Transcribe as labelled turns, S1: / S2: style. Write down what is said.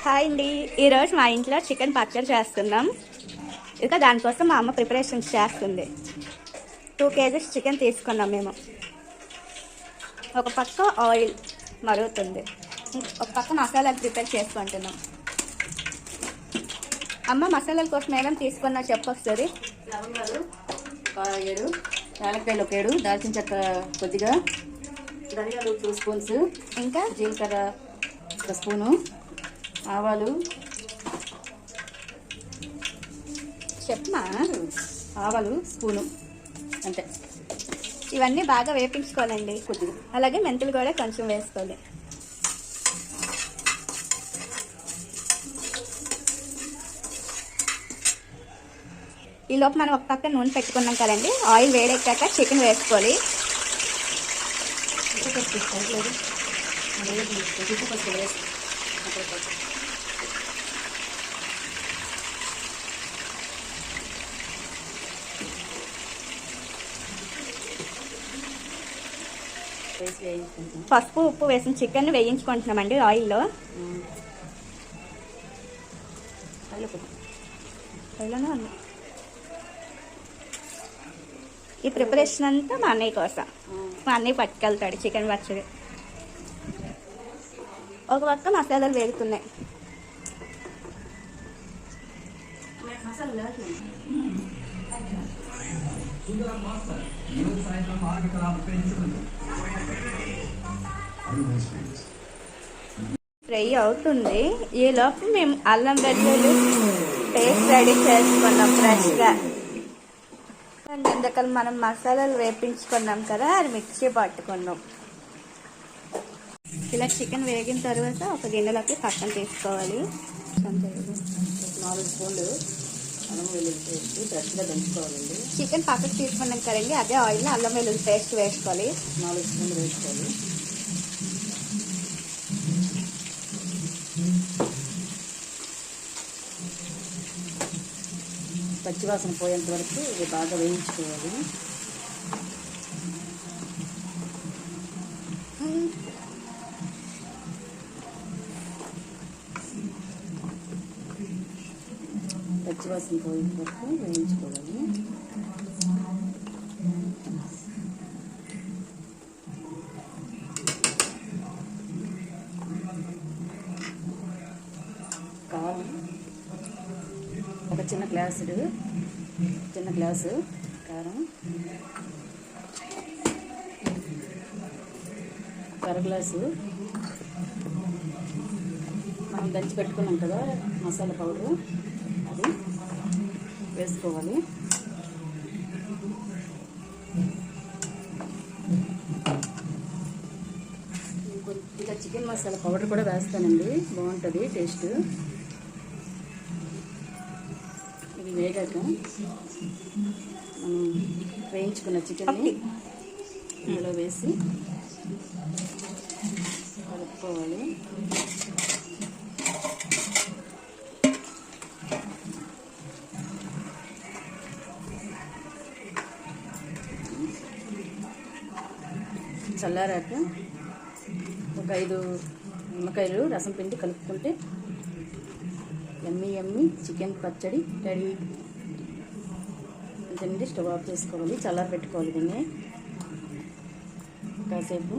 S1: Hi అండి, ఈరోజు మా ఇంట్లో చికెన్ పచ్చడి చేస్తున్నాం. ఇక దానికోసం మా అమ్మ ప్రిపరేషన్స్ చేస్తుంది. 2 kgs చికెన్ తీసుకున్నాం మేము. ఒక పక్క ఆయిల్ మరుగుతుంది, ఒక పక్క మసాలాలు ప్రిపేర్ చేసుకుంటున్నాం. అమ్మ మసాలాల కోసం ఏమేమి తీసుకున్నా చెప్పొస్తుంది.
S2: లవంగాలు 7, యాలక్కాయలు 7, దాల్చిన చెక్క కొద్దిగా, ధనియాలు 2 స్పూన్స్,
S1: ఇంకా
S2: జీలకర్ర 1 స్పూను, ఆవాలు
S1: చెప్పమా,
S2: ఆవాలు స్పూను అంతే.
S1: ఇవన్నీ బాగా వేపించుకోవాలండి కొద్దిగా. అలాగే మెంతులు కూడా కొంచెం వేసుకోవాలి. ఈలోపు మనం ఒక పక్క నూనె పెట్టుకున్నాం కదండి. ఆయిల్ వేడెక్కాక చికెన్ వేసుకోవాలి. పసుపు ఉప్పు వేసిన చికెన్ వేయించుకుంటున్నామండి ఆయిల్లో. ఈ ప్రిపరేషన్ అంతా మా అన్నయ్య కోసం. మా అన్నయ్య పట్టుకెళ్తాడు చికెన్ పచ్చడి. ఒక పక్క మసాలాలు వేగుతున్నాయి. ఫ్రై అవుతుంది. ఈలోపు మేము అల్లం వెల్లుల్లి పేస్ట్ రెడీ చేసుకున్నాం ఫ్రెష్గా. ఇందాక మనం మసాలాలు వేపించుకున్నాం కదా, అది మిక్సీ పట్టుకున్నాం. ఇలా చికెన్ వేగిన తర్వాత ఒక గిన్నెలోకి పక్కన తీసుకోవాలి.
S2: 4 స్పూన్లు అల్లం వెల్లుల్లి పేస్ట్ ఫ్రెష్గా దంచుకోవాలండి.
S1: చికెన్ పక్కకు తీసుకున్నాం కదండి, అదే ఆయిల్లో అల్లం వెల్లుల్లి పేస్ట్ వేసుకోవాలి.
S2: 4 స్పూన్లు వేసుకోవాలి. పచ్చివాసన పోయేంత వరకు ఇది బాగా వేయించుకోవాలి. పచ్చివాసన పోయేంత వరకు వేయించుకోవాలి. కారం ఒక చిన్న గ్లాసు కారం, 1/2 గ్లాసు మనం దంచి పెట్టుకున్నాం కదా మసాలా పౌడరు, అది వేసుకోవాలి. కొద్దిగా చికెన్ మసాలా పౌడర్ కూడా వేస్తానండి, బాగుంటుంది టేస్ట్. ఇది వేగాక మనం వేయించుకున్న చికెన్ని ఇందులో వేసి కలుపుకోవాలి. చల్లారాక ఒక 5 నిమ్మకాయలు రసం పిండి కలుపుకుంటే యమ్మీ చికెన్ పచ్చడి రెడీ. ఇంతేనండి, స్టవ్ ఆఫ్ చేసుకోవాలి, చల్లారి పెట్టుకోవాలి దీన్ని కాసేపు.